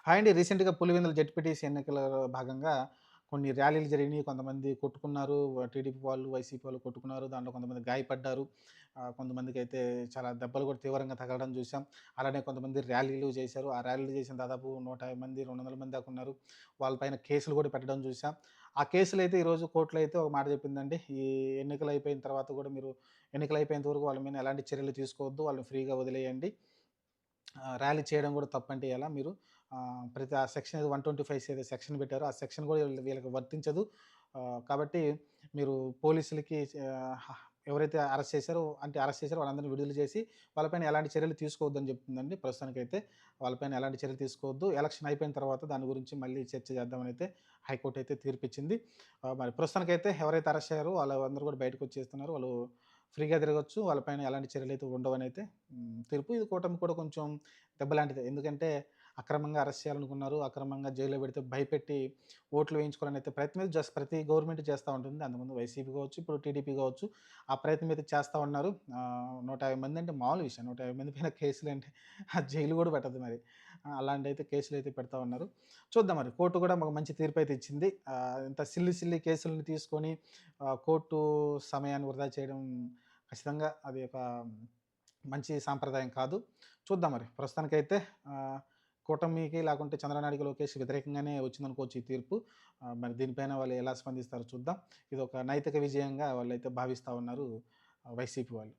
Hi అండి. రీసెంట్‌గా Pulivendula ZPTC ఎన్నికలలో భాగంగా కొన్ని ర్యాలీలు జరిగినియి. కొంతమంది కొట్టుకున్నారు. టీడీపీ వాళ్ళు, వైసీపీ వాళ్ళు కొట్టుకున్నారు. దాంట్లో కొంతమంది గాయపడ్డారు. కొంతమందికైతే చాలా దెబ్బలు కూడా తీవ్రంగా తగలడం చూసాం. అలానే కొంతమంది ర్యాలీలు చేశారు. ఆ ర్యాలీలు చేసిన దాదాపు 150 మంది, 200 మంది దాకా ఉన్నారు. వాళ్ళ పైన కేసులు కూడా పెట్టడం చూసాం. ఆ కేసులైతే ఈరోజు కోర్టులో అయితే ఒక మాట చెప్పిందండి. ఈ ఎన్నికలు అయిపోయిన తర్వాత కూడా మీరు ఎన్నికలు అయిపోయేంత వరకు వాళ్ళ మీద ఎలాంటి చర్యలు తీసుకోవద్దు. వాళ్ళని ఫ్రీగా వదిలేయండి. ర్యాలీ చేయడం గూడా తప్పంటే ఎలా మీరు ప్రతి ఆ సెక్షన్ ఏదో 125 ఏదో సెక్షన్ పెట్టారో, ఆ సెక్షన్ గూడా వీళ్ళకి వర్తించదు. కాబట్టి మీరు పోలీసులకి ఎవరైతే అరెస్ట్ చేశారో అంటే అరెస్ట్ చేశారో వాళ్ళందరిని విడుదల చేసి, వాళ్ళపైన ఎలాంటి చర్యలు తీసుకోవద్దని చెప్తుందండి ప్రస్తుతానికైతే. వాళ్ళపైన ఎలాంటి చర్యలు తీసుకోవద్దు. ఎలక్షన్ అయిపోయిన తర్వాత దాని గురించి మళ్ళీ చర్చ చేద్దామనైతే హైకోర్ట్ అయితే తీర్పిచ్చింది. మరి ప్రస్తుతానికైతే ఎవరైతే అరెస్ట్ అయ్యారో వాళ్ళందరూ కూడా బయటకొచ్చేస్తున్నారు. వాళ్ళు ఫ్రీగా తిరగొచ్చు. వాళ్ళపైన ఎలాంటి చర్యలైతే ఉండవనైతే తీర్పు. ఇది కూటమి కూడా కొంచెం దెబ్బలాంటిదే. ఎందుకంటే అక్రమంగా అరెస్ట్ చేయాలనుకున్నారు. అక్రమంగా జైల్‌లో పెడితే భయపెట్టి ఓట్లు వేయించుకోవాలనైతే ప్రయత్నం జస్ట్ ప్రతి గవర్నమెంట్ చేస్తా ఉంటుంది. అంతకుముందు వైసీపీ కావచ్చు, ఇప్పుడు టీడీపీ కావచ్చు. ఆ ప్రయత్నం అయితే చేస్తా ఉన్నారు. 150 మంది అంటే మామూలు విషయం. 150 మంది పైన కేసులంటే జైలు కూడా పెట్టదు మరి. అలాంటైతే కేసులైతే పెడతా ఉన్నారు. చూద్దాం మరి. కోర్టు కూడా మాకు మంచి తీర్పయితే ఇచ్చింది. ఇంత సిల్లి సిల్లి కేసులను తీసుకొని కోర్టు సమయాన్ని వృధా చేయడం ఖచ్చితంగా అది ఒక మంచి సాంప్రదాయం కాదు. చూద్దాం మరి. ప్రస్తుతానికైతే ఆహ్, కూటమికి లేకుంటే చంద్రనాయుడుకి, లోకేష్‌కి వ్యతిరేకంగానే వచ్చిందనుకోవచ్చు ఈ తీర్పు. మరి దీనిపైన వాళ్ళు ఎలా స్పందిస్తారో చూద్దాం. ఇదొక నైతిక విజయంగా వాళ్ళైతే భావిస్తా ఉన్నారు వైసీపీ వాళ్ళు.